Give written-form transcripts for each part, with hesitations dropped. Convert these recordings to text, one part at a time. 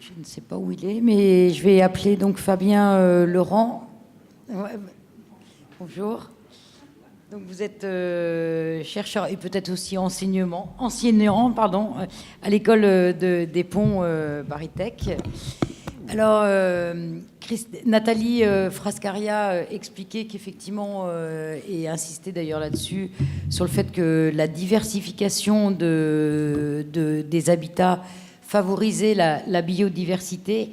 Je ne sais pas où il est, mais je vais appeler donc Fabien Laurent. Ouais, bonjour. Donc vous êtes chercheur et peut-être aussi enseignant, à l'école des ponts Baritech. Alors, Nathalie Frascaria expliquait qu'effectivement, et insistait d'ailleurs là-dessus, sur le fait que la diversification des habitats favorisait la biodiversité.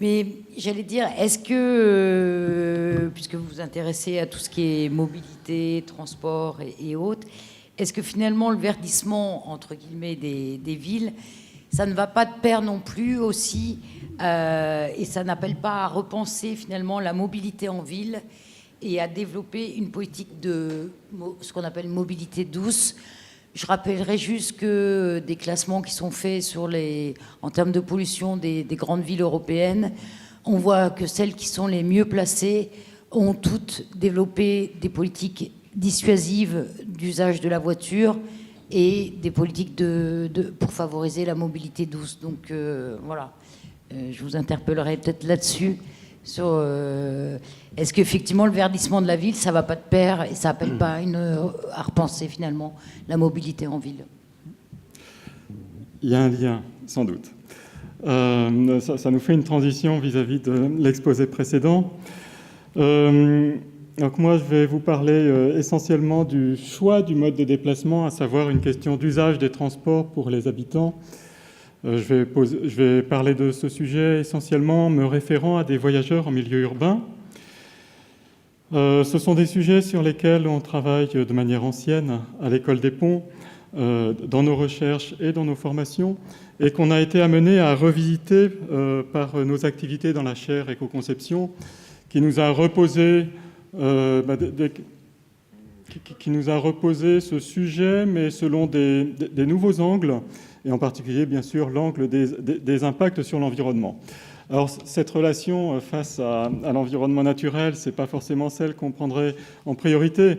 Mais j'allais dire, est-ce que, puisque vous vous intéressez à tout ce qui est mobilité, transport et autres, est-ce que finalement le verdissement, entre guillemets, des villes, ça ne va pas de pair non plus aussi, et ça n'appelle pas à repenser finalement la mobilité en ville et à développer une politique de ce qu'on appelle mobilité douce? Je rappellerai juste que des classements qui sont faits en termes de pollution des grandes villes européennes, on voit que celles qui sont les mieux placées ont toutes développé des politiques dissuasives d'usage de la voiture et des politiques pour favoriser la mobilité douce. Donc voilà, je vous interpellerai peut-être là-dessus. Est-ce qu'effectivement le verdissement de la ville, ça ne va pas de pair et ça n'appelle pas à repenser finalement la mobilité en ville? Il y a un lien, sans doute. Ça nous fait une transition vis-à-vis de l'exposé précédent. Donc moi, je vais vous parler essentiellement du choix du mode de déplacement, à savoir une question d'usage des transports pour les habitants. Je vais parler de ce sujet essentiellement me référant à des voyageurs en milieu urbain. Ce sont des sujets sur lesquels on travaille de manière ancienne à l'école des ponts, dans nos recherches et dans nos formations, et qu'on a été amené à revisiter par nos activités dans la chaire éco-conception, qui nous a reposé ce sujet, mais selon des nouveaux angles, et en particulier, bien sûr, l'angle des impacts sur l'environnement. Alors, cette relation face à l'environnement naturel, ce n'est pas forcément celle qu'on prendrait en priorité.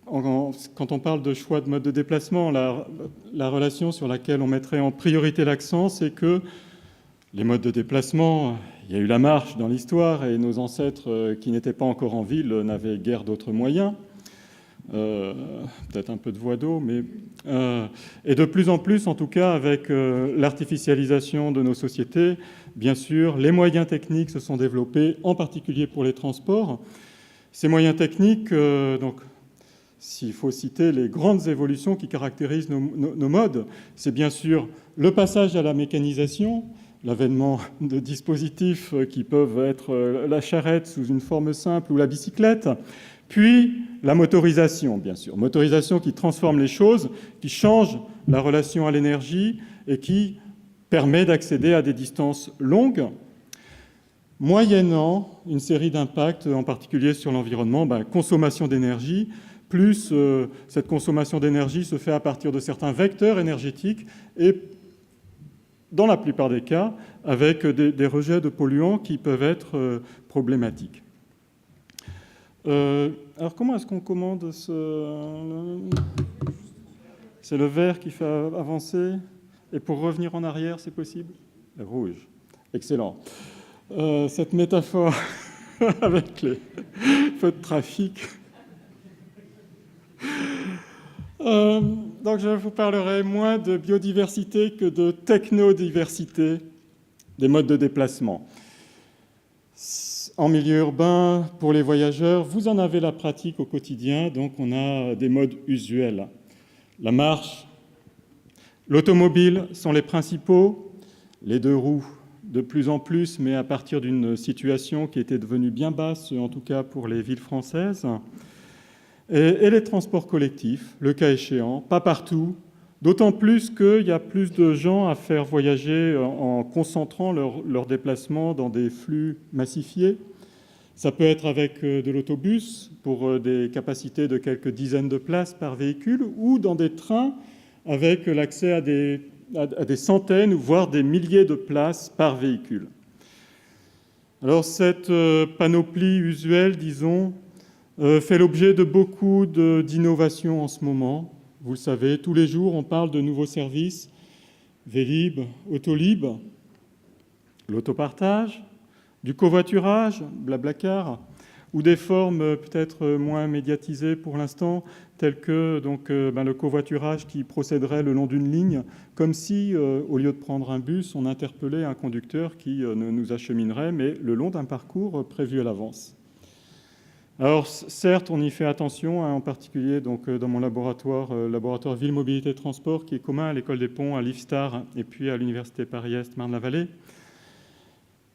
Quand on parle de choix de mode de déplacement, la relation sur laquelle on mettrait en priorité l'accent, c'est que les modes de déplacement, il y a eu la marche dans l'histoire, et nos ancêtres qui n'étaient pas encore en ville n'avaient guère d'autres moyens. Peut-être un peu de voie d'eau, mais et de plus en plus, en tout cas, avec l'artificialisation de nos sociétés, bien sûr, les moyens techniques se sont développés, en particulier pour les transports. Ces moyens techniques, donc, s'il faut citer les grandes évolutions qui caractérisent nos modes, c'est bien sûr le passage à la mécanisation, l'avènement de dispositifs qui peuvent être la charrette sous une forme simple ou la bicyclette, puis la motorisation, bien sûr. Motorisation qui transforme les choses, qui change la relation à l'énergie et qui permet d'accéder à des distances longues, moyennant une série d'impacts, en particulier sur l'environnement, consommation d'énergie, plus cette consommation d'énergie se fait à partir de certains vecteurs énergétiques et, dans la plupart des cas, avec des rejets de polluants qui peuvent être problématiques. Alors, comment est-ce qu'on commande C'est le vert qui fait avancer. Et pour revenir en arrière, c'est possible? Le rouge. Excellent. Cette métaphore avec les feux de trafic. Donc, je vous parlerai moins de biodiversité que de technodiversité des modes de déplacement. En milieu urbain, pour les voyageurs, vous en avez la pratique au quotidien, donc on a des modes usuels. La marche, l'automobile sont les principaux, les deux roues de plus en plus, mais à partir d'une situation qui était devenue bien basse, en tout cas pour les villes françaises, et les transports collectifs, le cas échéant, pas partout, d'autant plus qu'il y a plus de gens à faire voyager en concentrant leurs déplacements dans des flux massifiés. Ça peut être avec de l'autobus pour des capacités de quelques dizaines de places par véhicule ou dans des trains avec l'accès à des centaines, voire des milliers de places par véhicule. Alors cette panoplie usuelle, disons, fait l'objet de beaucoup d'innovations en ce moment. Vous le savez, tous les jours, on parle de nouveaux services, Vélib, Autolib. l'autopartage, du covoiturage, Blablacar, ou des formes peut-être moins médiatisées pour l'instant, telles que donc, le covoiturage qui procéderait le long d'une ligne, comme si, au lieu de prendre un bus, on interpellait un conducteur qui nous acheminerait, mais le long d'un parcours prévu à l'avance. Alors certes, on y fait attention, en particulier donc, dans mon laboratoire Ville Mobilité Transport, qui est commun à l'École des Ponts, à l'IFSTAR et puis à l'Université Paris-Est Marne-la-Vallée.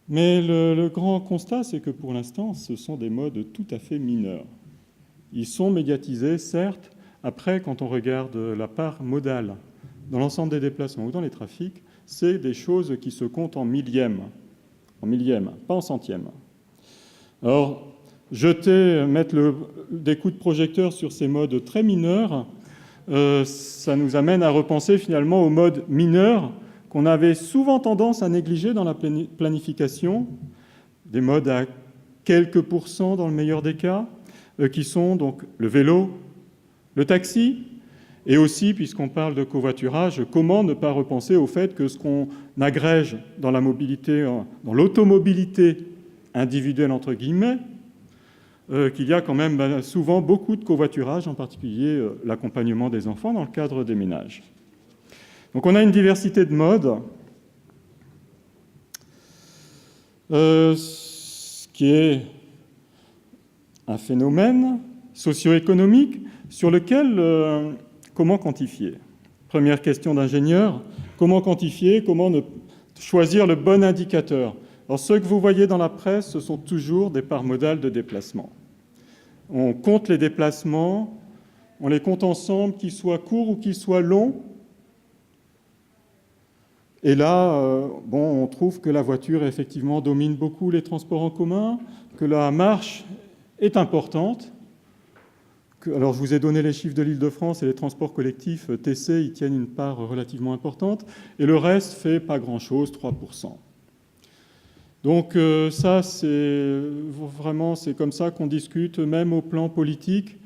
Mais le grand constat, c'est que pour l'instant, ce sont des modes tout à fait mineurs. Ils sont médiatisés, certes. Après, quand on regarde la part modale dans l'ensemble des déplacements ou dans les trafics, c'est des choses qui se comptent en millièmes, pas en centièmes. Alors, mettre des coups de projecteur sur ces modes très mineurs, ça nous amène à repenser finalement aux modes mineurs qu'on avait souvent tendance à négliger dans la planification, des modes à quelques pourcents dans le meilleur des cas, qui sont donc le vélo, le taxi, et aussi, puisqu'on parle de covoiturage, comment ne pas repenser au fait que ce qu'on agrège dans la mobilité, dans l'automobilité individuelle, entre guillemets, qu'il y a quand même souvent beaucoup de covoiturage, en particulier l'accompagnement des enfants dans le cadre des ménages. Donc on a une diversité de modes, ce qui est un phénomène socio-économique sur lequel, comment quantifier ? Première question d'ingénieur, comment quantifier, comment choisir le bon indicateur ? Alors, ce que vous voyez dans la presse, ce sont toujours des parts modales de déplacement. On compte les déplacements, on les compte ensemble, qu'ils soient courts ou qu'ils soient longs. Et là, on trouve que la voiture, effectivement, domine beaucoup les transports en commun, que la marche est importante. Alors, je vous ai donné les chiffres de l'Île-de-France et les transports collectifs TC, ils tiennent une part relativement importante. Et le reste fait pas grand-chose, 3%. Donc ça, c'est comme ça qu'on discute, même au plan politique.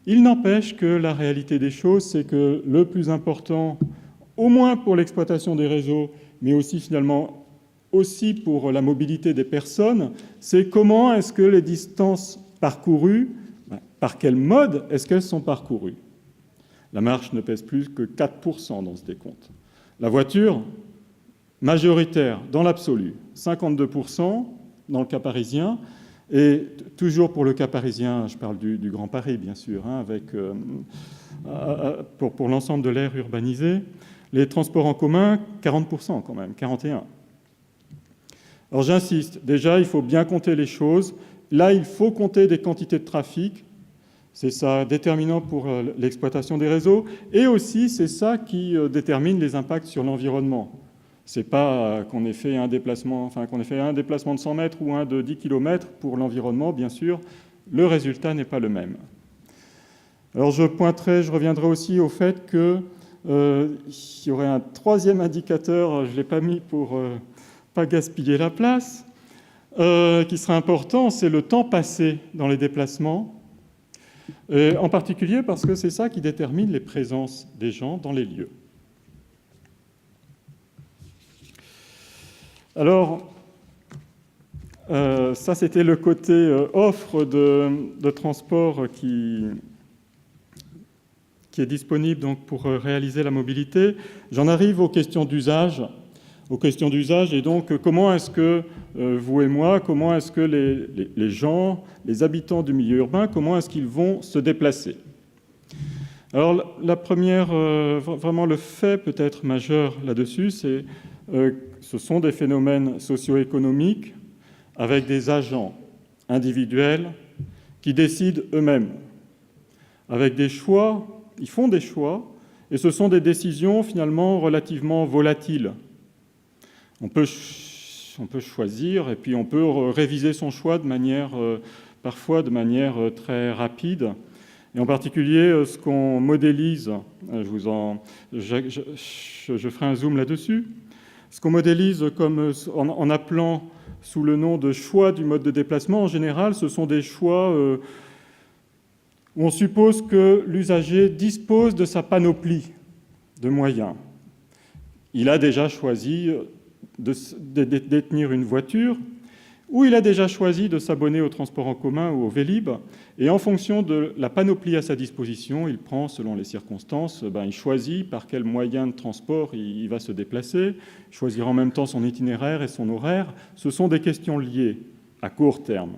Il n'empêche que la réalité des choses, c'est que le plus important, au moins pour l'exploitation des réseaux, mais aussi finalement aussi pour la mobilité des personnes, c'est comment est-ce que les distances parcourues, par quel mode est-ce qu'elles sont parcourues ? La marche ne pèse plus que 4% dans ce décompte. La voiture, majoritaire dans l'absolu, 52% dans le cas parisien, et toujours pour le cas parisien, je parle du Grand Paris bien sûr, pour l'ensemble de l'aire urbanisée, les transports en commun, 40% quand même, 41%. Alors j'insiste, déjà il faut bien compter les choses, là il faut compter des quantités de trafic, c'est ça déterminant pour l'exploitation des réseaux, et aussi c'est ça qui détermine les impacts sur l'environnement. C'est pas qu'on ait fait un déplacement, de 100 mètres ou un de 10 km pour l'environnement, bien sûr, le résultat n'est pas le même. Alors je reviendrai aussi au fait qu'il y aurait un troisième indicateur, je ne l'ai pas mis pour pas gaspiller la place, qui serait important, c'est le temps passé dans les déplacements, en particulier parce que c'est ça qui détermine les présences des gens dans les lieux. Alors, ça c'était le côté offre de transport qui est disponible donc, pour réaliser la mobilité. J'en arrive aux questions d'usage. Et donc comment est-ce que vous et moi, comment est-ce que les gens, les habitants du milieu urbain, comment est-ce qu'ils vont se déplacer ? Alors la première, vraiment le fait peut-être majeur là-dessus, c'est ce sont des phénomènes socio-économiques avec des agents individuels qui décident eux-mêmes, avec des choix, ils font des choix, et ce sont des décisions finalement relativement volatiles. On peut choisir et puis on peut réviser son choix parfois de manière très rapide. Et en particulier, ce qu'on modélise, je ferai un zoom là-dessus, ce qu'on modélise comme, en appelant sous le nom de choix du mode de déplacement, en général, ce sont des choix où on suppose que l'usager dispose de sa panoplie de moyens. Il a déjà choisi de détenir une voiture, ou il a déjà choisi de s'abonner au transport en commun ou au Vélib, et en fonction de la panoplie à sa disposition, il prend, selon les circonstances, il choisit par quel moyen de transport il va se déplacer, choisir en même temps son itinéraire et son horaire. Ce sont des questions liées à court terme.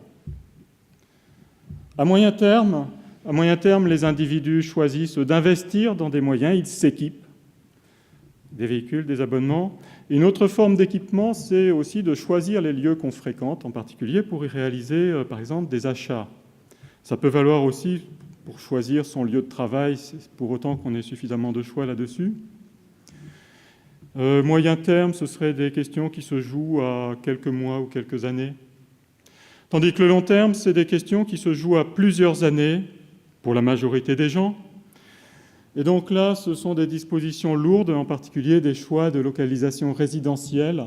À moyen terme, les individus choisissent d'investir dans des moyens, ils s'équipent, des véhicules, des abonnements. Une autre forme d'équipement, c'est aussi de choisir les lieux qu'on fréquente, en particulier pour y réaliser, par exemple, des achats. Ça peut valoir aussi pour choisir son lieu de travail, pour autant qu'on ait suffisamment de choix là-dessus. Moyen terme, ce seraient des questions qui se jouent à quelques mois ou quelques années. Tandis que le long terme, c'est des questions qui se jouent à plusieurs années, pour la majorité des gens. Et donc là, ce sont des dispositions lourdes, en particulier des choix de localisation résidentielle,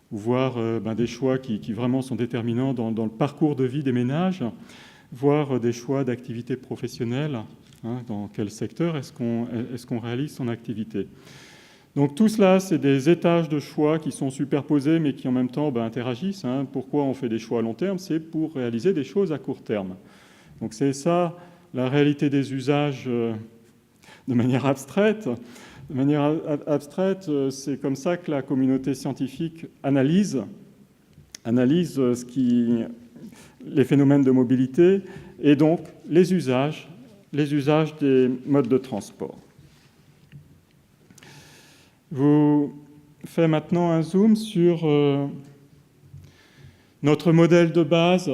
voire des choix qui vraiment sont déterminants dans le parcours de vie des ménages, voire des choix d'activité professionnelle, dans quel secteur est-ce qu'on réalise son activité. Donc tout cela, c'est des étages de choix qui sont superposés, mais qui en même temps interagissent. Pourquoi on fait des choix à long terme? C'est pour réaliser des choses à court terme. Donc c'est ça, la réalité des usages de manière abstraite. De manière abstraite, c'est comme ça que la communauté scientifique analyse les phénomènes de mobilité et donc les usages des modes de transport. Je vous fais maintenant un zoom sur notre modèle de base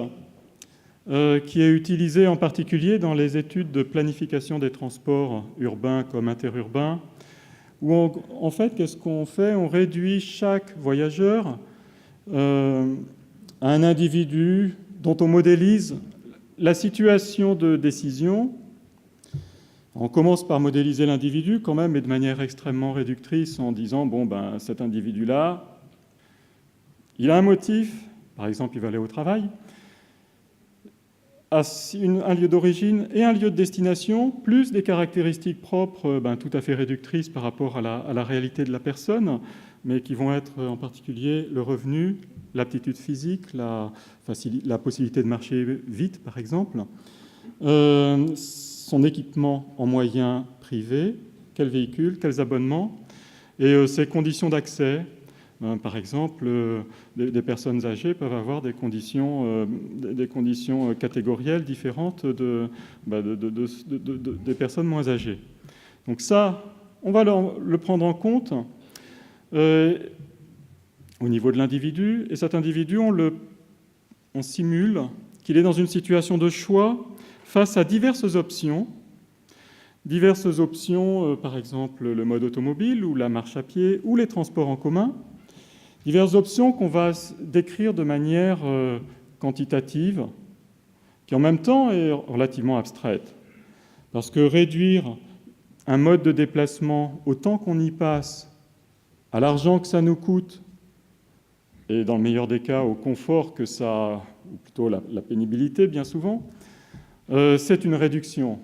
qui est utilisé en particulier dans les études de planification des transports urbains comme interurbains, où en fait, qu'est-ce qu'on fait? On réduit chaque voyageur à un individu dont on modélise la situation de décision. On commence par modéliser l'individu quand même, mais de manière extrêmement réductrice, en disant, cet individu-là, il a un motif, par exemple, il va aller au travail, un lieu d'origine et un lieu de destination, plus des caractéristiques propres tout à fait réductrices par rapport à la réalité de la personne, mais qui vont être en particulier le revenu, l'aptitude physique, la possibilité de marcher vite, par exemple, son équipement en moyens privés, quels véhicules, quels abonnements, et ses conditions d'accès. Par exemple, des personnes âgées peuvent avoir des conditions catégorielles différentes des personnes moins âgées. Donc ça, on va le prendre en compte au niveau de l'individu. Et cet individu, on simule qu'il est dans une situation de choix face à diverses options, par exemple le mode automobile ou la marche à pied ou les transports en commun. Diverses options qu'on va décrire de manière quantitative, qui en même temps est relativement abstraite. Parce que réduire un mode de déplacement au temps qu'on y passe, à l'argent que ça nous coûte, et dans le meilleur des cas, au confort que ça, ou plutôt la pénibilité bien souvent, c'est une réduction.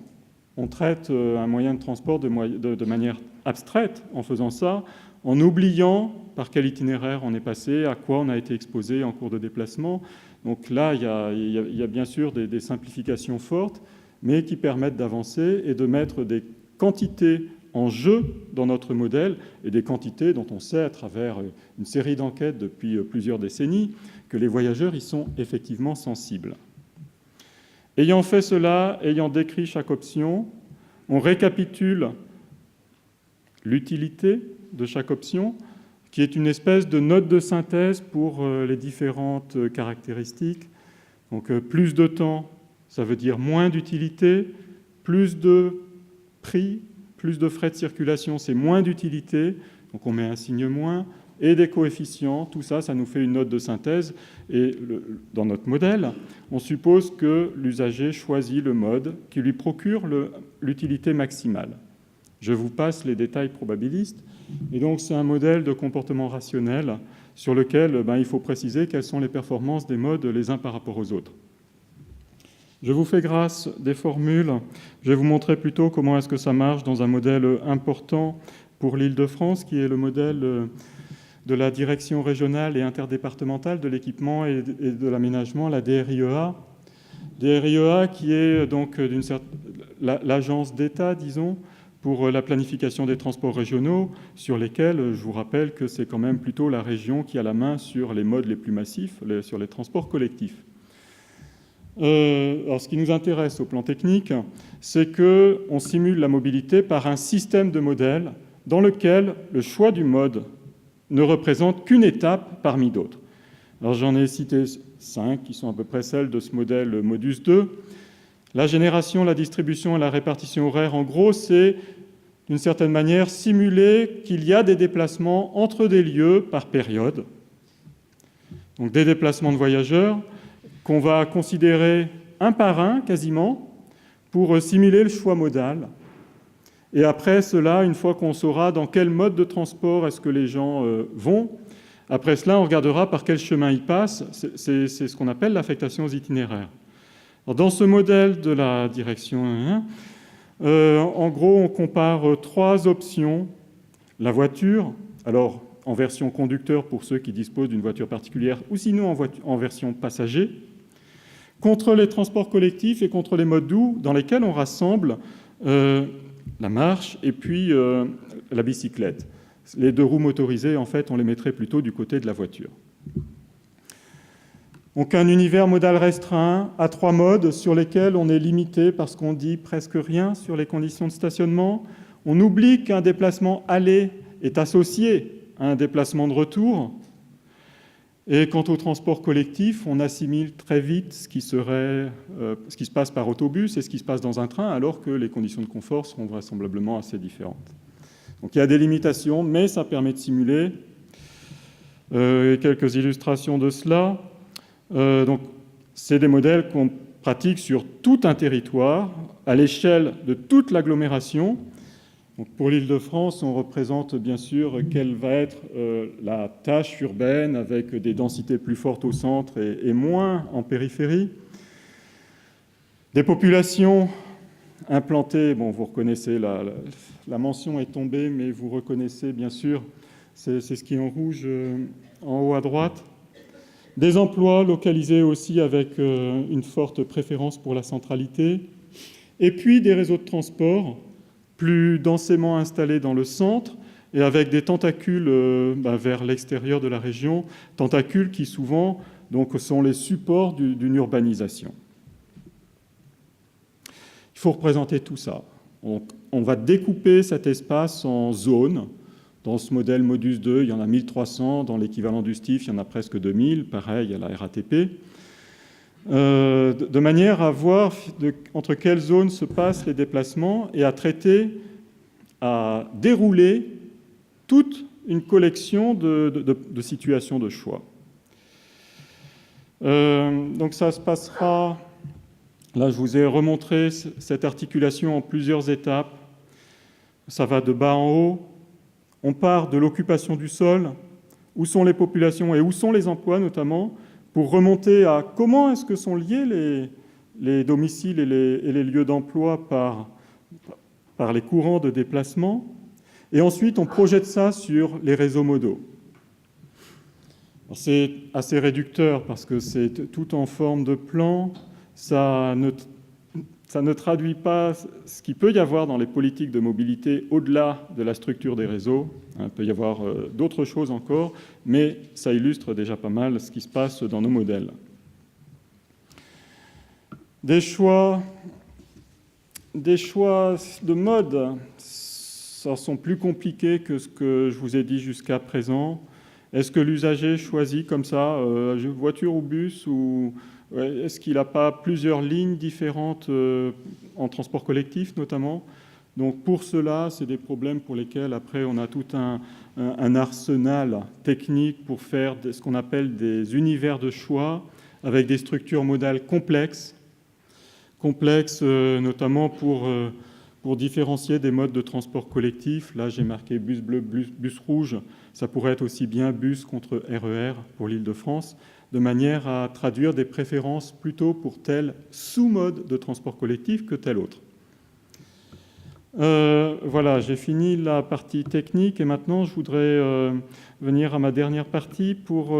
On traite un moyen de transport de manière abstraite en faisant ça, en oubliant par quel itinéraire on est passé, à quoi on a été exposé en cours de déplacement. Donc là, il y a bien sûr des simplifications fortes, mais qui permettent d'avancer et de mettre des quantités en jeu dans notre modèle, et des quantités dont on sait à travers une série d'enquêtes depuis plusieurs décennies que les voyageurs y sont effectivement sensibles. Ayant fait cela, ayant décrit chaque option, on récapitule l'utilité de chaque option, qui est une espèce de note de synthèse pour les différentes caractéristiques. Donc plus de temps, ça veut dire moins d'utilité, plus de prix, plus de frais de circulation, c'est moins d'utilité, donc on met un signe moins, et des coefficients, tout ça, ça nous fait une note de synthèse. Et dans notre modèle, on suppose que l'usager choisit le mode qui lui procure l'utilité maximale. Je vous passe les détails probabilistes. Et donc, c'est un modèle de comportement rationnel sur lequel il faut préciser quelles sont les performances des modes les uns par rapport aux autres. Je vous fais grâce des formules. Je vais vous montrer plutôt comment est-ce que ça marche dans un modèle important pour l'Île-de-France, qui est le modèle de la direction régionale et interdépartementale de l'équipement et de l'aménagement, la DRIEA. DRIEA qui est donc l'agence d'État, disons, pour la planification des transports régionaux, sur lesquels je vous rappelle que c'est quand même plutôt la région qui a la main sur les modes les plus massifs, sur les transports collectifs. Alors, ce qui nous intéresse au plan technique, c'est qu'on simule la mobilité par un système de modèles dans lequel le choix du mode ne représente qu'une étape parmi d'autres. Alors, j'en ai cité 5 qui sont à peu près celles de ce modèle Modus 2. La génération, la distribution et la répartition horaire, en gros, c'est d'une certaine manière simuler qu'il y a des déplacements entre des lieux par période. Donc des déplacements de voyageurs qu'on va considérer un par un quasiment pour simuler le choix modal. Et après cela, une fois qu'on saura dans quel mode de transport est-ce que les gens vont, après cela, on regardera par quel chemin ils passent. C'est ce qu'on appelle l'affectation aux itinéraires. Alors, dans ce modèle de la direction 1, en gros, on compare 3 options. La voiture, alors en version conducteur pour ceux qui disposent d'une voiture particulière, ou sinon en version passager, contre les transports collectifs et contre les modes doux dans lesquels on rassemble la marche et puis la bicyclette. Les 2 roues motorisées, en fait, on les mettrait plutôt du côté de la voiture. Donc un univers modal restreint à 3 modes sur lesquels on est limité parce qu'on dit presque rien sur les conditions de stationnement. On oublie qu'un déplacement aller est associé à un déplacement de retour. Et quant au transport collectif, on assimile très vite ce qui se passe par autobus et ce qui se passe dans un train, alors que les conditions de confort seront vraisemblablement assez différentes. Donc il y a des limitations, mais ça permet de simuler. Quelques illustrations de cela. Donc, c'est des modèles qu'on pratique sur tout un territoire, à l'échelle de toute l'agglomération. Donc, pour l'Île-de-France, on représente bien sûr quelle va être la tâche urbaine avec des densités plus fortes au centre et moins en périphérie. Des populations implantées, bon, vous reconnaissez, la mention est tombée, mais vous reconnaissez bien sûr, c'est ce qui est en rouge en haut à droite. Des emplois localisés aussi avec une forte préférence pour la centralité. Et puis des réseaux de transport plus densément installés dans le centre et avec des tentacules vers l'extérieur de la région, tentacules qui souvent donc, sont les supports d'une urbanisation. Il faut représenter tout ça. On va découper cet espace en zones. Dans ce modèle Modus 2, il y en a 1300. Dans l'équivalent du STIF, il y en a presque 2000. Pareil à la RATP. De manière à voir entre quelles zones se passent les déplacements et à traiter, à dérouler toute une collection de situations de choix. Donc ça se passera... Là, je vous ai remontré cette articulation en plusieurs étapes. Ça va de bas en haut. On part de l'occupation du sol, où sont les populations et où sont les emplois notamment, pour remonter à comment est-ce que sont liés les domiciles et les lieux d'emploi par les courants de déplacement. Et ensuite, on projette ça sur les réseaux modaux. C'est assez réducteur parce que c'est tout en forme de plan. Ça ne traduit pas ce qu'il peut y avoir dans les politiques de mobilité au-delà de la structure des réseaux. Il peut y avoir d'autres choses encore, mais ça illustre déjà pas mal ce qui se passe dans nos modèles. Des choix de mode, ça sont plus compliqués que ce que je vous ai dit jusqu'à présent. Est-ce que l'usager choisit comme ça, voiture ou bus, ou est-ce qu'il n'a pas plusieurs lignes différentes en transport collectif notamment? Donc pour cela, c'est des problèmes pour lesquels après on a tout un arsenal technique pour faire ce qu'on appelle des univers de choix avec des structures modales complexes notamment pour différencier des modes de transport collectif. Là, j'ai marqué bus bleu, bus rouge. Ça pourrait être aussi bien bus contre RER pour l'Île-de-France, de manière à traduire des préférences plutôt pour tel sous-mode de transport collectif que tel autre. Voilà, j'ai fini la partie technique et maintenant je voudrais venir à ma dernière partie pour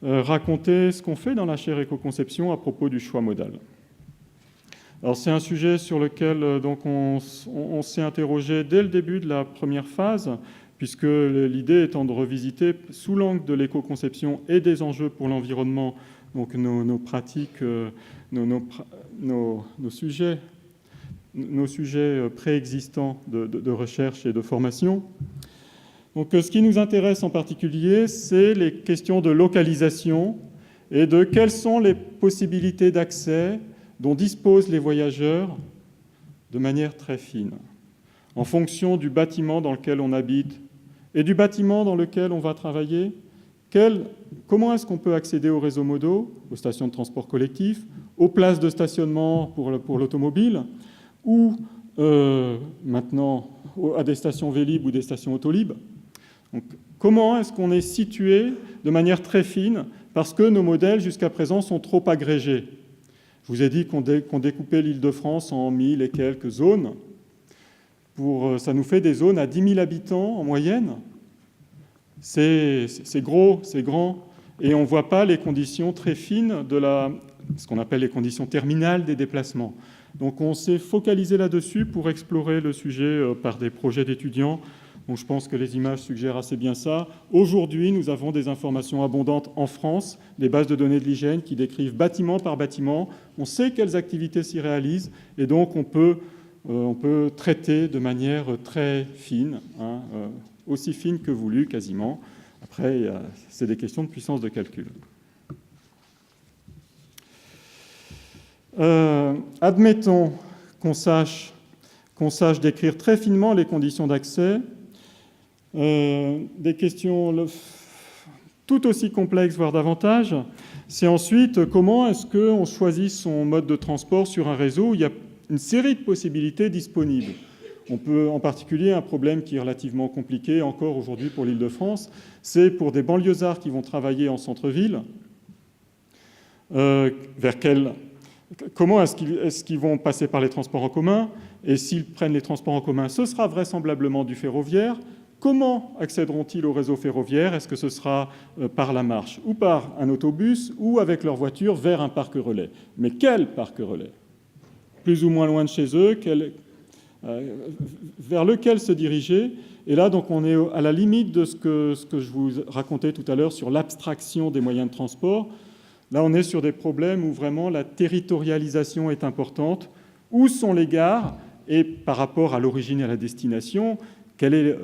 raconter ce qu'on fait dans la chaire éco-conception à propos du choix modal. Alors c'est un sujet sur lequel donc on s'est interrogé dès le début de la première phase, puisque l'idée étant de revisiter sous l'angle de l'éco-conception et des enjeux pour l'environnement donc nos pratiques, nos sujets préexistants de recherche et de formation. Donc, ce qui nous intéresse en particulier, c'est les questions de localisation et de quelles sont les possibilités d'accès dont disposent les voyageurs de manière très fine, en fonction du bâtiment dans lequel on habite et du bâtiment dans lequel on va travailler. Comment est-ce qu'on peut accéder aux réseaux modaux, aux stations de transport collectif, aux places de stationnement pour l'automobile, ou maintenant à des stations Vélib ou des stations Autolib. Donc, comment est-ce qu'on est situé de manière très fine, parce que nos modèles jusqu'à présent sont trop agrégés. Je vous ai dit qu'on découpait l'Île-de-France en 1000 et quelques zones. Ça nous fait des zones à 10 000 habitants en moyenne. C'est gros, c'est grand, et on ne voit pas les conditions très fines de ce qu'on appelle les conditions terminales des déplacements. Donc on s'est focalisé là-dessus pour explorer le sujet par des projets d'étudiants. Donc je pense que les images suggèrent assez bien ça. Aujourd'hui, nous avons des informations abondantes en France, des bases de données de l'hygiène qui décrivent bâtiment par bâtiment. On sait quelles activités s'y réalisent, et donc on peut traiter de manière très fine, aussi fine que voulu quasiment. Après, c'est des questions de puissance de calcul. Admettons qu'on sache décrire très finement les conditions d'accès. Des questions tout aussi complexes, voire davantage, c'est ensuite comment est-ce qu'on choisit son mode de transport sur un réseau où il y a une série de possibilités disponibles. On peut, en particulier, un problème qui est relativement compliqué encore aujourd'hui pour l'Île-de-France, c'est pour des banlieusards qui vont travailler en centre-ville, comment est-ce qu'ils vont passer par les transports en commun, et s'ils prennent les transports en commun, ce sera vraisemblablement du ferroviaire. Comment accéderont-ils au réseau ferroviaire? Est-ce que ce sera par la marche ou par un autobus ou avec leur voiture vers un parc relais? Mais quel parc relais? Plus ou moins loin de chez eux, vers lequel se diriger? Et là, donc, on est à la limite de ce que je vous racontais tout à l'heure sur l'abstraction des moyens de transport. Là, on est sur des problèmes où vraiment la territorialisation est importante. Où sont les gares? Et par rapport à l'origine et à la destination, quelle est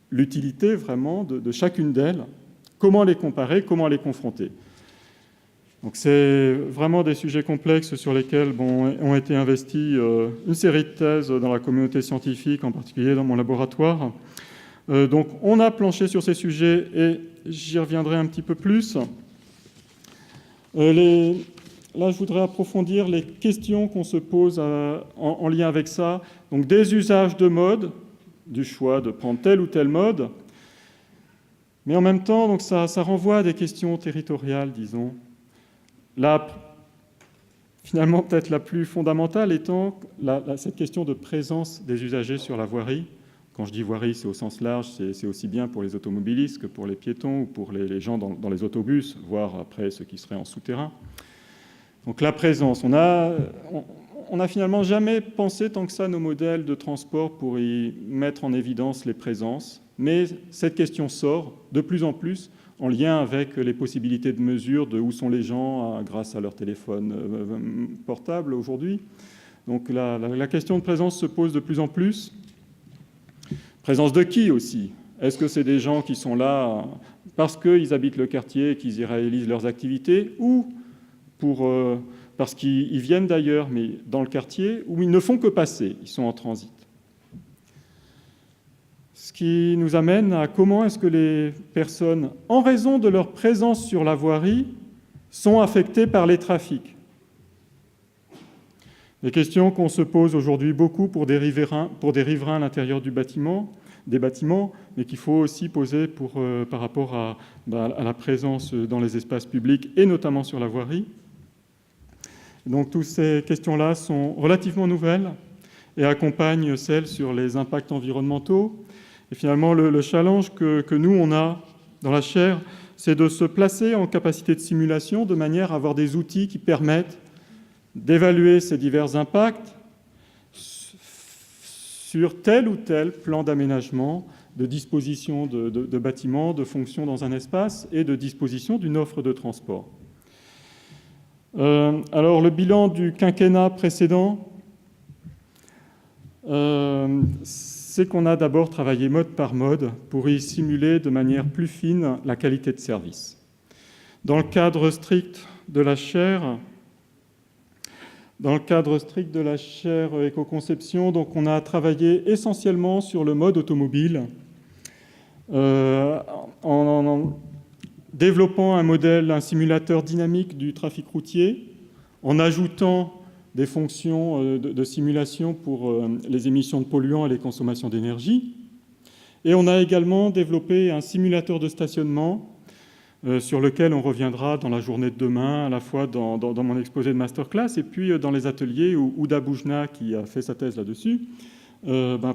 l'utilité vraiment de chacune d'elles? Comment les comparer? Comment les confronter? Donc c'est vraiment des sujets complexes sur lesquels ont été investis une série de thèses dans la communauté scientifique, en particulier dans mon laboratoire. Donc on a planché sur ces sujets et j'y reviendrai un petit peu plus. Là, je voudrais approfondir les questions qu'on se pose en lien avec ça. Donc des usages de mode, du choix de prendre tel ou tel mode, mais en même temps, donc ça renvoie à des questions territoriales, disons. Là, finalement, peut-être la plus fondamentale étant cette question de présence des usagers sur la voirie. Quand je dis voirie, c'est au sens large, c'est aussi bien pour les automobilistes que pour les piétons ou pour les gens dans les autobus, voire après ceux qui seraient en souterrain. Donc la présence, on a finalement jamais pensé tant que ça nos modèles de transport pour y mettre en évidence les présences, mais cette question sort de plus en plus en lien avec les possibilités de mesure de où sont les gens grâce à leur téléphone portable aujourd'hui. Donc la question de présence se pose de plus en plus. Présence de qui aussi? Est-ce que c'est des gens qui sont là parce qu'ils habitent le quartier et qu'ils y réalisent leurs activités, ou parce qu'ils viennent d'ailleurs, mais dans le quartier, où ils ne font que passer, ils sont en transit? Ce qui nous amène à comment est-ce que les personnes, en raison de leur présence sur la voirie, sont affectées par les trafics. Des questions qu'on se pose aujourd'hui beaucoup pour des riverains à l'intérieur des bâtiments, mais qu'il faut aussi poser par rapport à la présence dans les espaces publics et notamment sur la voirie. Donc toutes ces questions-là sont relativement nouvelles et accompagne celle sur les impacts environnementaux. Et finalement, le challenge que nous, on a dans la chaire, c'est de se placer en capacité de simulation de manière à avoir des outils qui permettent d'évaluer ces divers impacts sur tel ou tel plan d'aménagement, de disposition de bâtiments, de fonctions dans un espace et de disposition d'une offre de transport. Alors, le bilan du quinquennat précédent, c'est qu'on a d'abord travaillé mode par mode pour y simuler de manière plus fine la qualité de service. Dans le cadre strict de la chaire éco-conception, donc on a travaillé essentiellement sur le mode automobile, en développant un simulateur dynamique du trafic routier, en ajoutant des fonctions de simulation pour les émissions de polluants et les consommations d'énergie. Et on a également développé un simulateur de stationnement sur lequel on reviendra dans la journée de demain, à la fois dans mon exposé de masterclass et puis dans les ateliers où Ouda Boujna, qui a fait sa thèse là-dessus,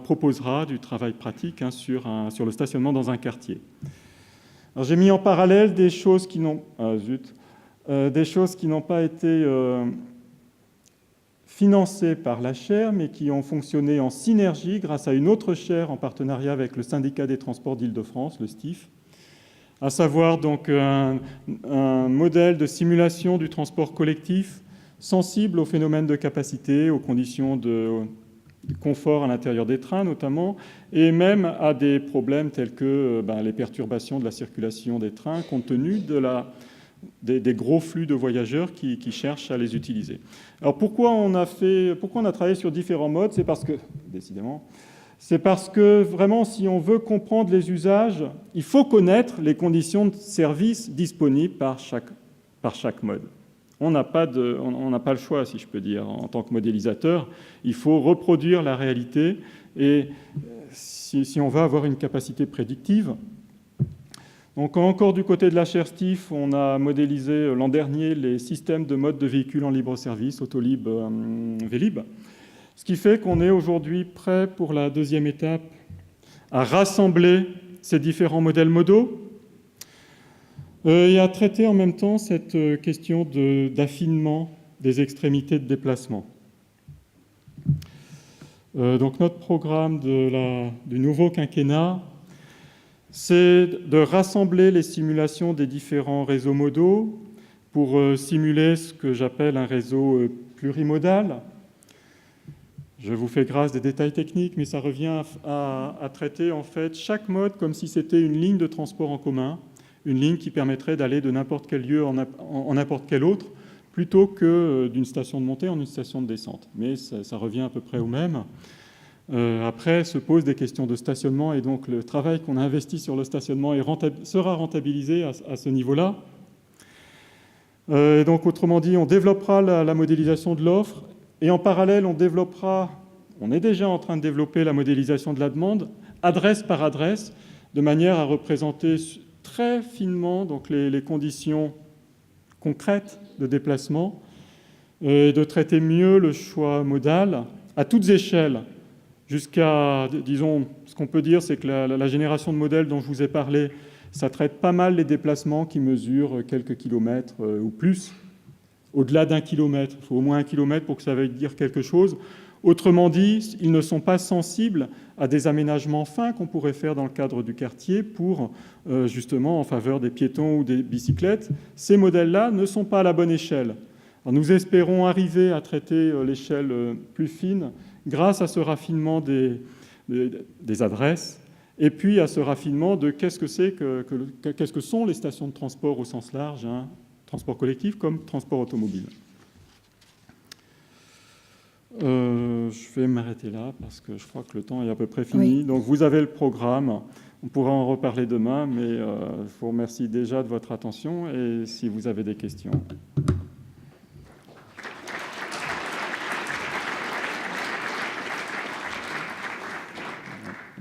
proposera du travail pratique sur le stationnement dans un quartier. Alors, j'ai mis en parallèle des choses qui n'ont pas été financées par la chaire, mais qui ont fonctionné en synergie grâce à une autre chaire en partenariat avec le syndicat des transports d'Île-de-France, le STIF, à savoir donc un modèle de simulation du transport collectif sensible aux phénomènes de capacité, aux conditions de confort à l'intérieur des trains notamment, et même à des problèmes tels que les perturbations de la circulation des trains compte tenu des gros flux de voyageurs qui cherchent à les utiliser. Alors pourquoi on a travaillé sur différents modes? C'est parce que vraiment, si on veut comprendre les usages, il faut connaître les conditions de service disponibles par chaque mode. On n'a pas le choix, si je peux dire, en tant que modélisateur. Il faut reproduire la réalité et si on veut avoir une capacité prédictive. Donc encore du côté de la chaire STIF, on a modélisé l'an dernier les systèmes de modes de véhicules en libre service, Autolib, Vélib. Ce qui fait qu'on est aujourd'hui prêt pour la deuxième étape à rassembler ces différents modèles modaux et à traiter en même temps cette question d'affinement des extrémités de déplacement. Donc notre programme du nouveau quinquennat, c'est de rassembler les simulations des différents réseaux modaux pour simuler ce que j'appelle un réseau plurimodal. Je vous fais grâce des détails techniques, mais ça revient à traiter en fait chaque mode comme si c'était une ligne de transport en commun, une ligne qui permettrait d'aller de n'importe quel lieu en n'importe quel autre, plutôt que d'une station de montée en une station de descente. Mais ça revient à peu près au même. Après, se posent des questions de stationnement, et donc le travail qu'on a investi sur le stationnement sera rentabilisé à ce niveau-là. Donc, autrement dit, on développera la modélisation de l'offre, et en parallèle, on est déjà en train de développer la modélisation de la demande, adresse par adresse, de manière à représenter très finement donc, les conditions concrètes de déplacement, et de traiter mieux le choix modal à toutes échelles, jusqu'à, disons, ce qu'on peut dire, c'est que la génération de modèles dont je vous ai parlé, ça traite pas mal les déplacements qui mesurent quelques kilomètres ou plus. Au-delà d'1 kilomètre, il faut au moins 1 kilomètre pour que ça veuille dire quelque chose. Autrement dit, ils ne sont pas sensibles à des aménagements fins qu'on pourrait faire dans le cadre du quartier pour, justement, en faveur des piétons ou des bicyclettes. Ces modèles-là ne sont pas à la bonne échelle. Alors, nous espérons arriver à traiter l'échelle plus fine grâce à ce raffinement des adresses et puis à ce raffinement de qu'est-ce que sont les stations de transport au sens large, hein, transport collectif comme transport automobile. Je vais m'arrêter là parce que je crois que le temps est à peu près fini. Oui. Donc vous avez le programme, on pourra en reparler demain, mais je vous remercie déjà de votre attention et si vous avez des questions.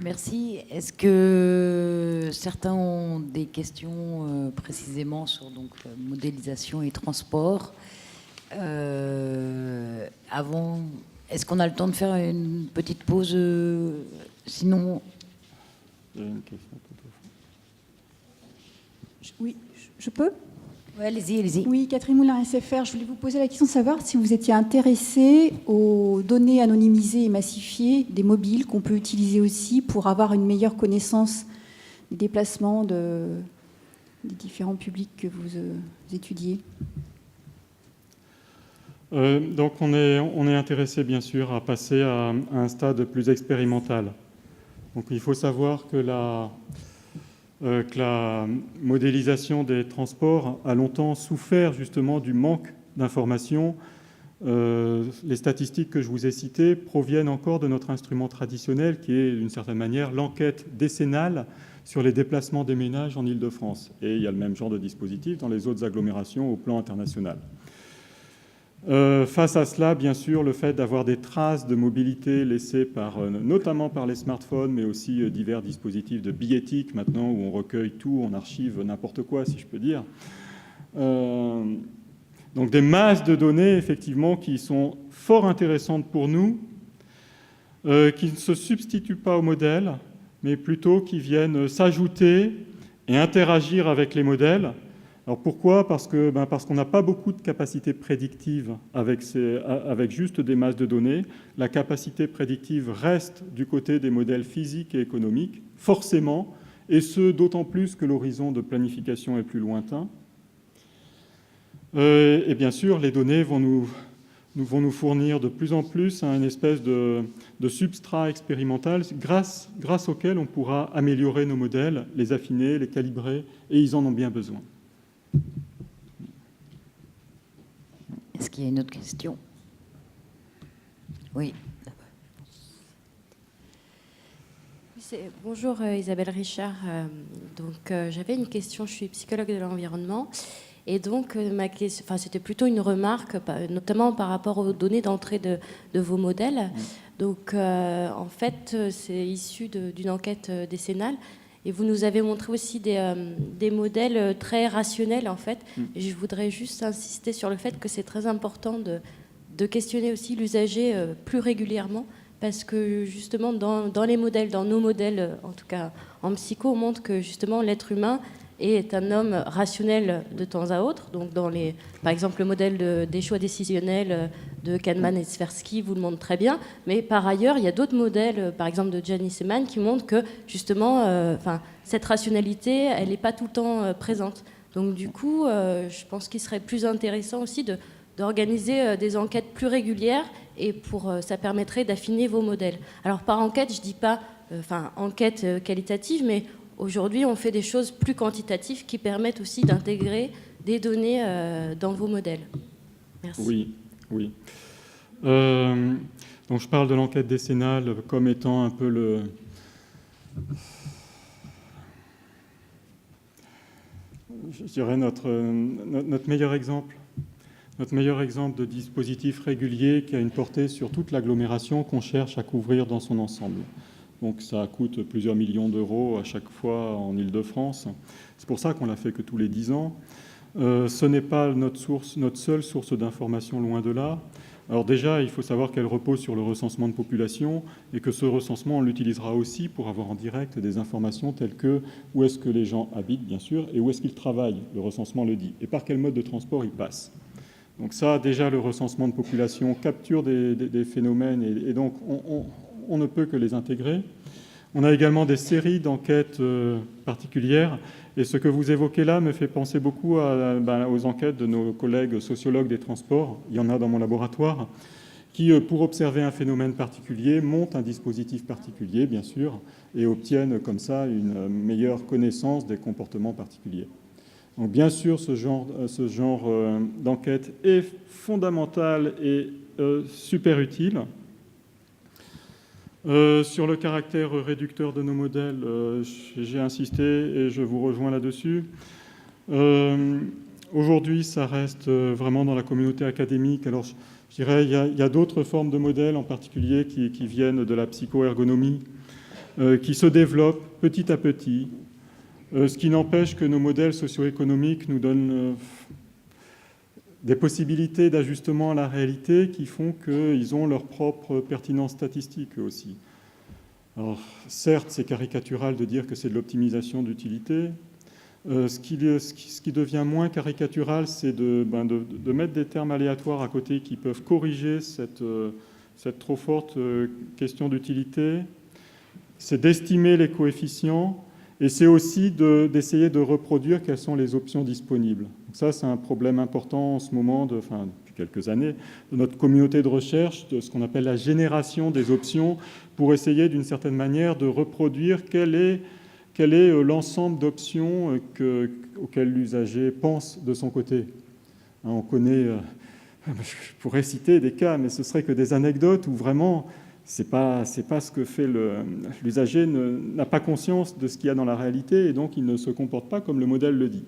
Merci. Est-ce que certains ont des questions précisément sur donc, modélisation et transport avant, Est-ce qu'on a le temps de faire une petite pause sinon... Il y a une question tout au fond. Oui, je peux ? Ouais, allez-y. Oui, Catherine Moulin, SFR. Je voulais vous poser la question de savoir si vous étiez intéressé aux données anonymisées et massifiées des mobiles qu'on peut utiliser aussi pour avoir une meilleure connaissance des déplacements des différents publics que vous étudiez. Donc on est intéressé bien sûr à passer à un stade plus expérimental. Donc il faut savoir que la modélisation des transports a longtemps souffert justement du manque d'informations. Les statistiques que je vous ai citées proviennent encore de notre instrument traditionnel qui est d'une certaine manière l'enquête décennale sur les déplacements des ménages en Île-de-France. Et il y a le même genre de dispositif dans les autres agglomérations au plan international. Face à cela, bien sûr, le fait d'avoir des traces de mobilité laissées notamment par les smartphones, mais aussi divers dispositifs de billettique maintenant, où on recueille tout, on archive n'importe quoi, si je peux dire. Donc des masses de données, effectivement, qui sont fort intéressantes pour nous, qui ne se substituent pas au modèle, mais plutôt qui viennent s'ajouter et interagir avec les modèles. Alors pourquoi ? Parce qu'on n'a pas beaucoup de capacité prédictive avec juste des masses de données. La capacité prédictive reste du côté des modèles physiques et économiques, forcément, et ce, d'autant plus que l'horizon de planification est plus lointain. Et bien sûr, les données vont nous fournir de plus en plus une espèce de substrat expérimental grâce auquel on pourra améliorer nos modèles, les affiner, les calibrer, et ils en ont bien besoin. Est-ce qu'il y a une autre question ? Oui. Bonjour Isabelle Richard. J'avais une question, je suis psychologue de l'environnement. Et donc, ma question, c'était plutôt une remarque, notamment par rapport aux données d'entrée de vos modèles. Donc, en fait, c'est issu d'une enquête décennale. Et vous nous avez montré aussi des modèles très rationnels, en fait. Et je voudrais juste insister sur le fait que c'est très important de questionner aussi l'usager plus régulièrement, parce que justement, dans les modèles, dans nos modèles, en tout cas en psycho, on montre que justement l'être humain est un homme rationnel de temps à autre. Donc, par exemple, le modèle des choix décisionnels de Kahneman et Tversky vous le montre très bien. Mais par ailleurs, il y a d'autres modèles, par exemple de Gianni Seman, qui montrent que justement, cette rationalité, elle n'est pas tout le temps présente. Donc, du coup, je pense qu'il serait plus intéressant aussi d'organiser des enquêtes plus régulières, et ça permettrait d'affiner vos modèles. Alors, par enquête, je ne dis pas enquête qualitative, mais aujourd'hui, on fait des choses plus quantitatives qui permettent aussi d'intégrer des données dans vos modèles. Merci. Oui. Donc je parle de l'enquête décennale comme étant un peu je dirais notre meilleur exemple. Notre meilleur exemple de dispositif régulier qui a une portée sur toute l'agglomération qu'on cherche à couvrir dans son ensemble. Donc ça coûte plusieurs millions d'euros à chaque fois en Île-de-France. C'est pour ça qu'on l'a fait que tous les 10 ans. Ce n'est pas notre seule source d'information, loin de là. Alors déjà, il faut savoir qu'elle repose sur le recensement de population et que ce recensement, on l'utilisera aussi pour avoir en direct des informations telles que où est-ce que les gens habitent, bien sûr, et où est-ce qu'ils travaillent, le recensement le dit, et par quel mode de transport ils passent. Donc ça, déjà, le recensement de population capture des phénomènes et donc on ne peut que les intégrer. On a également des séries d'enquêtes particulières. Et ce que vous évoquez là me fait penser beaucoup aux enquêtes de nos collègues sociologues des transports. Il y en a dans mon laboratoire, qui, pour observer un phénomène particulier, montent un dispositif particulier, bien sûr, et obtiennent comme ça une meilleure connaissance des comportements particuliers. Donc, bien sûr, ce genre d'enquête est fondamental et super utile. Sur le caractère réducteur de nos modèles, j'ai insisté et je vous rejoins là-dessus. Aujourd'hui, ça reste vraiment dans la communauté académique. Alors, je dirais il y a d'autres formes de modèles, en particulier qui viennent de la psychoergonomie, qui se développent petit à petit, ce qui n'empêche que nos modèles socio-économiques nous donnent des possibilités d'ajustement à la réalité qui font qu'ils ont leur propre pertinence statistique aussi. Alors, certes, c'est caricatural de dire que c'est de l'optimisation d'utilité. Ce qui devient moins caricatural, c'est de mettre des termes aléatoires à côté qui peuvent corriger cette trop forte question d'utilité. C'est d'estimer les coefficients et c'est aussi d'essayer de reproduire quelles sont les options disponibles. Donc ça, c'est un problème important en ce moment, depuis quelques années, de notre communauté de recherche, de ce qu'on appelle la génération des options, pour essayer d'une certaine manière de reproduire quel est l'ensemble d'options auxquelles l'usager pense de son côté. On connaît, je pourrais citer des cas, mais ce serait que des anecdotes où vraiment, c'est pas ce que fait l'usager, n'a pas conscience de ce qu'il y a dans la réalité et donc il ne se comporte pas comme le modèle le dit.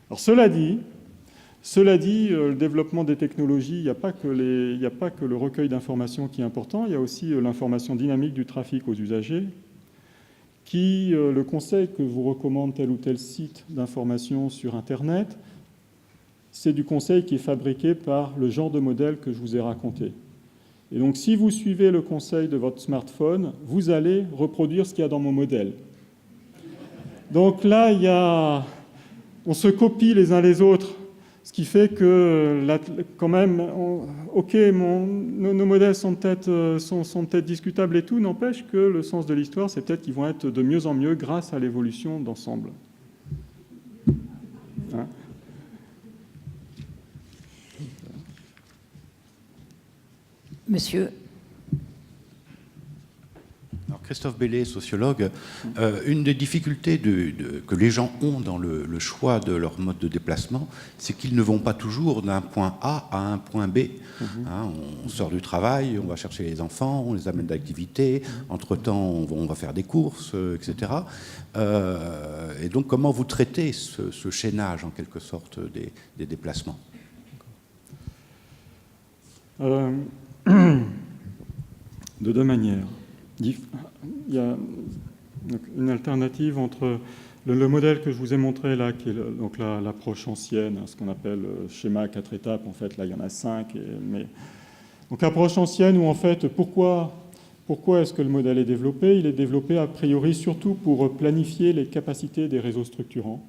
Alors cela dit, le développement des technologies, il n'y a pas que le recueil d'informations qui est important, il y a aussi l'information dynamique du trafic aux usagers, le conseil que vous recommande tel ou tel site d'information sur Internet, c'est du conseil qui est fabriqué par le genre de modèle que je vous ai raconté. Et donc, si vous suivez le conseil de votre smartphone, vous allez reproduire ce qu'il y a dans mon modèle. Donc là, on se copie les uns les autres, ce qui fait que, quand même, nos modèles sont peut-être discutables et tout, n'empêche que le sens de l'histoire, c'est peut-être qu'ils vont être de mieux en mieux grâce à l'évolution d'ensemble. Hein ? Monsieur. Alors Christophe Bellet, sociologue, une des difficultés que les gens ont dans le choix de leur mode de déplacement, c'est qu'ils ne vont pas toujours d'un point A à un point B. Hein, on sort du travail, on va chercher les enfants, on les amène d'activités, entre-temps on va faire des courses, etc. Et donc comment vous traitez ce chaînage en quelque sorte des déplacements ? De deux manières. Il y a une alternative entre le modèle que je vous ai montré là, qui est donc l'approche ancienne, ce qu'on appelle schéma à 4 étapes. En fait, là, il y en a 5. Donc, l'approche ancienne où, en fait, pourquoi est-ce que le modèle est développé ? Il est développé a priori surtout pour planifier les capacités des réseaux structurants.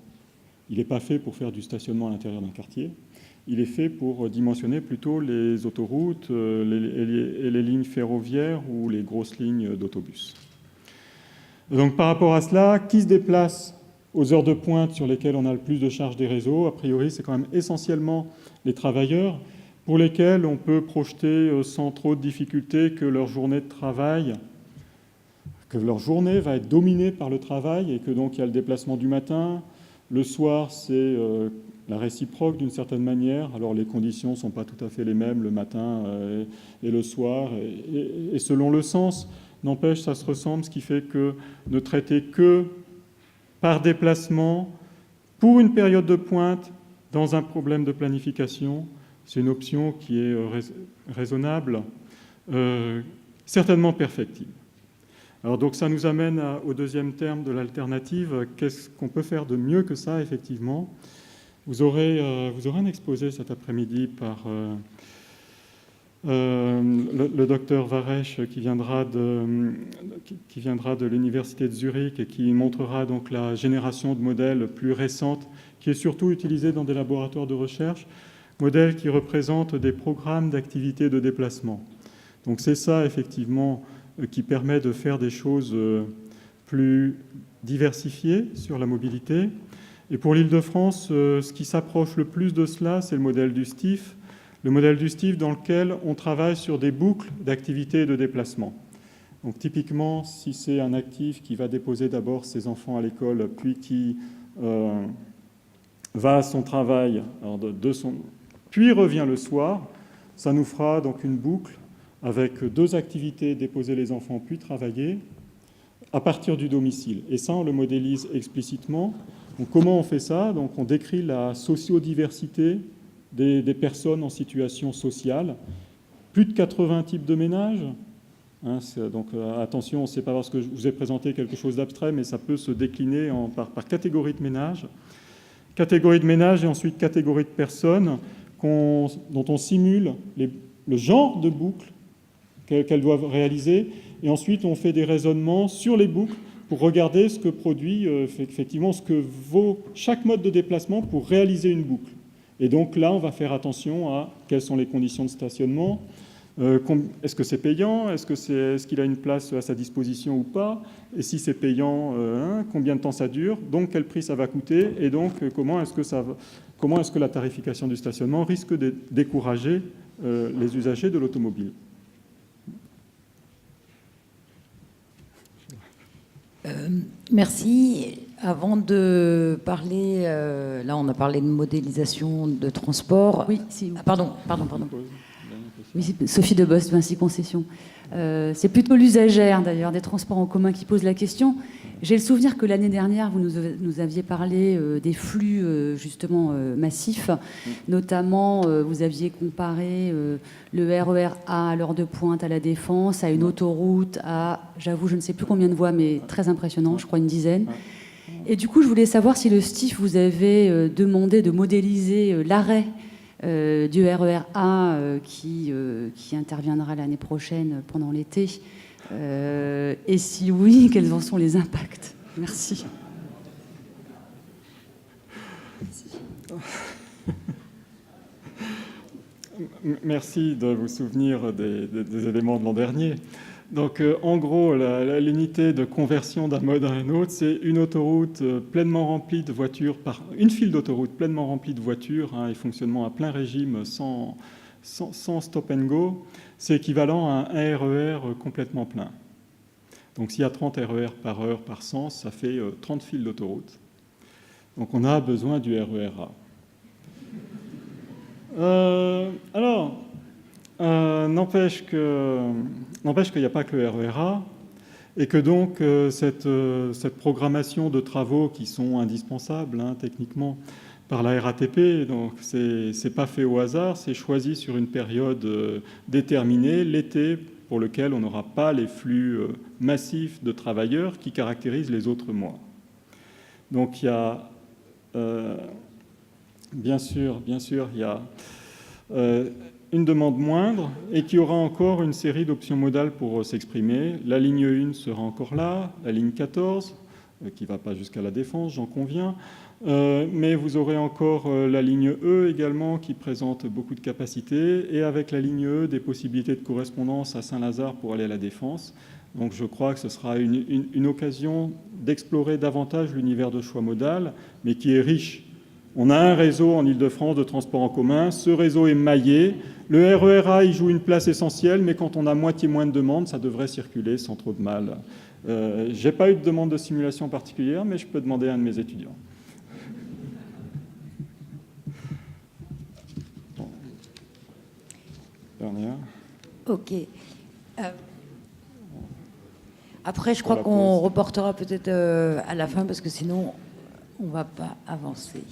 Il n'est pas fait pour faire du stationnement à l'intérieur d'un quartier. Il est fait pour dimensionner plutôt les autoroutes et les lignes ferroviaires ou les grosses lignes d'autobus. Donc par rapport à cela, qui se déplace aux heures de pointe sur lesquelles on a le plus de charge des réseaux ? A priori, c'est quand même essentiellement les travailleurs pour lesquels on peut projeter sans trop de difficulté que leur journée de travail, que leur journée va être dominée par le travail et que donc il y a le déplacement du matin. Le soir, c'est la réciproque d'une certaine manière. Alors les conditions ne sont pas tout à fait les mêmes le matin et le soir, et selon le sens, n'empêche, ça se ressemble, ce qui fait que ne traiter que par déplacement, pour une période de pointe, dans un problème de planification, c'est une option qui est raisonnable, certainement perfectible. Alors donc ça nous amène au deuxième terme de l'alternative. Qu'est-ce qu'on peut faire de mieux que ça, effectivement ? Vous aurez un exposé cet après-midi par le docteur Varesh qui viendra de l'Université de Zurich et qui montrera donc la génération de modèles plus récente qui est surtout utilisée dans des laboratoires de recherche, modèles qui représentent des programmes d'activité de déplacement. Donc c'est ça, effectivement, qui permet de faire des choses plus diversifiées sur la mobilité. Et pour l'Île-de-France, ce qui s'approche le plus de cela, c'est le modèle du STIF. Le modèle du STIF dans lequel on travaille sur des boucles d'activité et de déplacement. Donc typiquement, si c'est un actif qui va déposer d'abord ses enfants à l'école, puis qui va à son travail, puis revient le soir, ça nous fera donc une boucle avec 2 activités, déposer les enfants puis travailler, à partir du domicile. Et ça, on le modélise explicitement. Donc, comment on fait ça ? Donc, on décrit la sociodiversité des personnes en situation sociale. Plus de 80 types de ménages. Hein, donc, attention, c'est pas parce que je vous ai présenté quelque chose d'abstrait, mais ça peut se décliner par catégorie de ménages. catégorie de ménage et ensuite catégorie de personnes dont on simule le genre de boucle qu'elles doivent réaliser. Et ensuite, on fait des raisonnements sur les boucles pour regarder ce que produit, effectivement, ce que vaut chaque mode de déplacement pour réaliser une boucle. Et donc là, on va faire attention à quelles sont les conditions de stationnement. Est-ce que c'est payant? Est-ce qu'il a une place à sa disposition ou pas? Et si c'est payant, combien de temps ça dure? Donc, quel prix ça va coûter? Et donc, comment est-ce que la tarification du stationnement risque de décourager les usagers de l'automobile? Merci. Avant de parler, là on a parlé de modélisation de transport. Oui, pardon. Oui, Sophie Debost, Vinci Concession. C'est plutôt l'usagère d'ailleurs des transports en commun qui pose la question. J'ai le souvenir que l'année dernière, vous nous aviez parlé des flux justement massifs. Notamment, vous aviez comparé le RER A à l'heure de pointe à la Défense, à une autoroute, à, j'avoue, je ne sais plus combien de voies, mais très impressionnant, je crois une dizaine. Et du coup, je voulais savoir si le STIF vous avait demandé de modéliser l'arrêt du RER A qui interviendra l'année prochaine pendant l'été. Et si oui, quels en sont les impacts? Merci. Merci de vous souvenir des éléments de l'an dernier. Donc, en gros, l'unité de conversion d'un mode à un autre, c'est une autoroute pleinement remplie de voitures, une file d'autoroute pleinement remplie de voitures et fonctionnement à plein régime sans stop and go. C'est équivalent à un RER complètement plein. Donc, s'il y a 30 RER par heure par sens, ça fait 30 files d'autoroute. Donc, on a besoin du RER A. N'empêche qu'il n'y a pas que le RER A et que donc cette programmation de travaux qui sont indispensables techniquement par la RATP, donc c'est pas fait au hasard, c'est choisi sur une période déterminée, l'été, pour lequel on n'aura pas les flux massifs de travailleurs qui caractérisent les autres mois. Donc il y a bien sûr il y a une demande moindre et qui aura encore une série d'options modales pour s'exprimer. La ligne 1 sera encore là, la ligne 14, qui ne va pas jusqu'à la Défense, j'en conviens, mais vous aurez encore la ligne E également qui présente beaucoup de capacités et avec la ligne E des possibilités de correspondance à Saint-Lazare pour aller à la Défense. Donc je crois que ce sera une occasion d'explorer davantage l'univers de choix modal, mais qui est riche. On a un réseau en Île-de-France de transport en commun, ce réseau est maillé, le RER A il joue une place essentielle, mais quand on a moitié moins de demandes, ça devrait circuler sans trop de mal. Je n'ai pas eu de demande de simulation particulière, mais je peux demander à un de mes étudiants. Bon. Dernière. Ok. Après, je crois qu'on reportera peut-être à la fin, parce que sinon, on ne va pas avancer.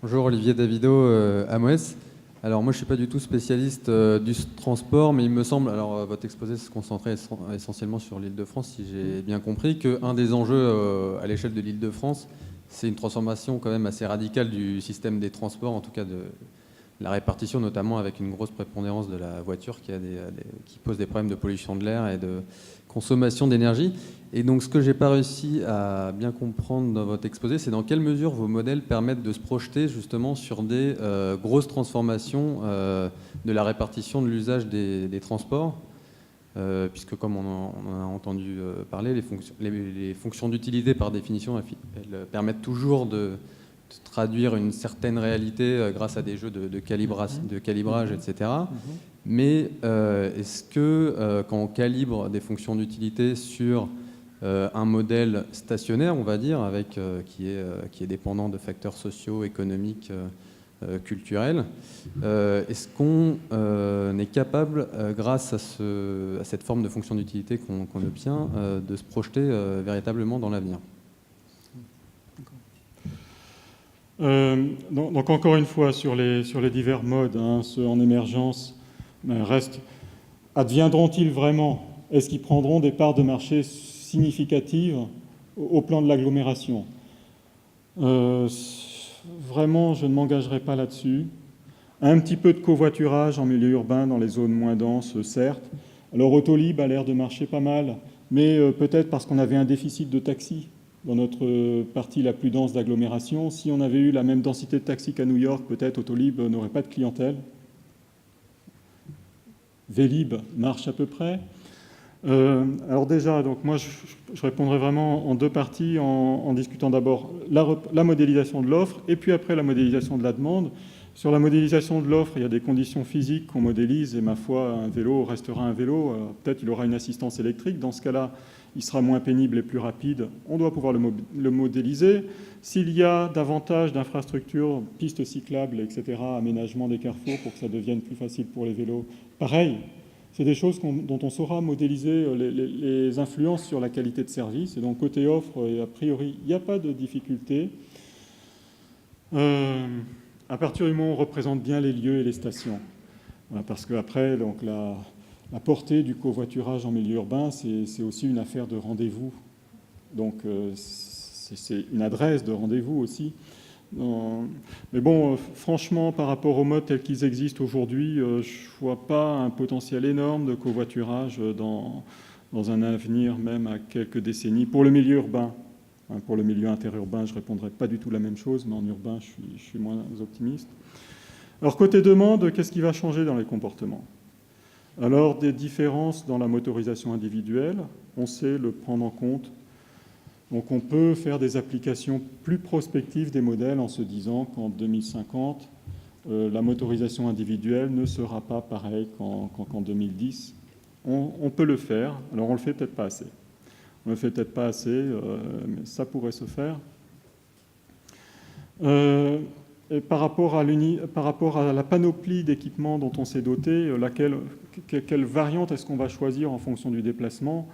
Bonjour, Olivier Davido, AMOS. Alors moi je ne suis pas du tout spécialiste du transport, mais il me semble, alors votre exposé se concentrait essentiellement sur l'Île-de-France, si j'ai bien compris, qu'un des enjeux à l'échelle de l'Île-de-France, c'est une transformation quand même assez radicale du système des transports, en tout cas de la répartition, notamment avec une grosse prépondérance de la voiture qui pose des problèmes de pollution de l'air et de consommation d'énergie. Et donc ce que je n'ai pas réussi à bien comprendre dans votre exposé, c'est dans quelle mesure vos modèles permettent de se projeter justement sur des grosses transformations de la répartition de l'usage des transports, puisque comme on en a entendu parler, les fonctions d'utilité par définition, elles permettent toujours de traduire une certaine réalité grâce à des jeux de calibrage, etc. Mais est-ce que quand on calibre des fonctions d'utilité sur un modèle stationnaire, on va dire, qui est dépendant de facteurs sociaux, économiques, culturels, est-ce qu'on est capable, grâce à cette forme de fonction d'utilité qu'on obtient, de se projeter véritablement dans l'avenir ? Donc encore une fois, sur les divers modes, ceux en émergence, adviendront-ils vraiment? Est-ce qu'ils prendront des parts de marché significatives au plan de l'agglomération? vraiment, je ne m'engagerai pas là-dessus. Un petit peu de covoiturage en milieu urbain, dans les zones moins denses, certes. Alors Autolib a l'air de marcher pas mal, mais peut-être parce qu'on avait un déficit de taxis dans notre partie la plus dense d'agglomération. Si on avait eu la même densité de taxis qu'à New York, peut-être Autolib n'aurait pas de clientèle. Vélib marche à peu près. Alors déjà, donc moi je répondrai vraiment en deux parties en discutant d'abord la modélisation de l'offre et puis après la modélisation de la demande. Sur la modélisation de l'offre, il y a des conditions physiques qu'on modélise et ma foi, un vélo restera un vélo. Peut-être il aura une assistance électrique. Dans ce cas-là, il sera moins pénible et plus rapide. On doit pouvoir le modéliser. S'il y a davantage d'infrastructures, pistes cyclables, etc., aménagement des carrefours pour que ça devienne plus facile pour les vélos, pareil. C'est des choses dont on saura modéliser les influences sur la qualité de service. Et donc, côté offre, a priori, il n'y a pas de difficulté. À partir du moment où on représente bien les lieux et les stations. Voilà, parce qu'après, donc, la portée du covoiturage en milieu urbain, c'est aussi une affaire de rendez-vous. Donc, c'est une adresse de rendez-vous aussi. Mais bon, franchement, par rapport aux modes tels qu'ils existent aujourd'hui, je ne vois pas un potentiel énorme de covoiturage dans un avenir, même à quelques décennies, pour le milieu urbain. Pour le milieu interurbain, je ne répondrai pas du tout la même chose, mais en urbain, je suis moins optimiste. Alors, côté demande, qu'est-ce qui va changer dans les comportements? Alors, des différences dans la motorisation individuelle, on sait le prendre en compte. Donc, on peut faire des applications plus prospectives des modèles en se disant qu'en 2050, la motorisation individuelle ne sera pas pareille qu'en 2010. On peut le faire, alors on ne le fait peut-être pas assez. On ne le fait peut-être pas assez, mais ça pourrait se faire. Et par rapport à la panoplie d'équipements dont on s'est doté, quelle variante est-ce qu'on va choisir en fonction du déplacement?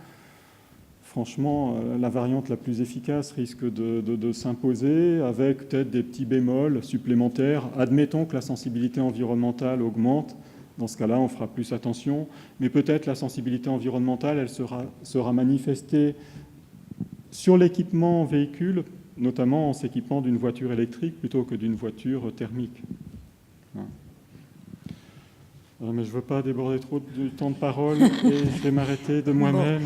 Franchement, la variante la plus efficace risque de s'imposer avec peut-être des petits bémols supplémentaires. Admettons que la sensibilité environnementale augmente. Dans ce cas-là, on fera plus attention. Mais peut-être la sensibilité environnementale, elle sera manifestée sur l'équipement véhicule, notamment en s'équipant d'une voiture électrique plutôt que d'une voiture thermique. Mais je ne veux pas déborder trop du temps de parole et je vais m'arrêter de moi-même.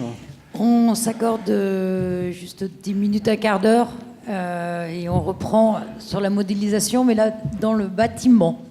On s'accorde juste 10 minutes, un quart d'heure et on reprend sur la modélisation, mais là, dans le bâtiment.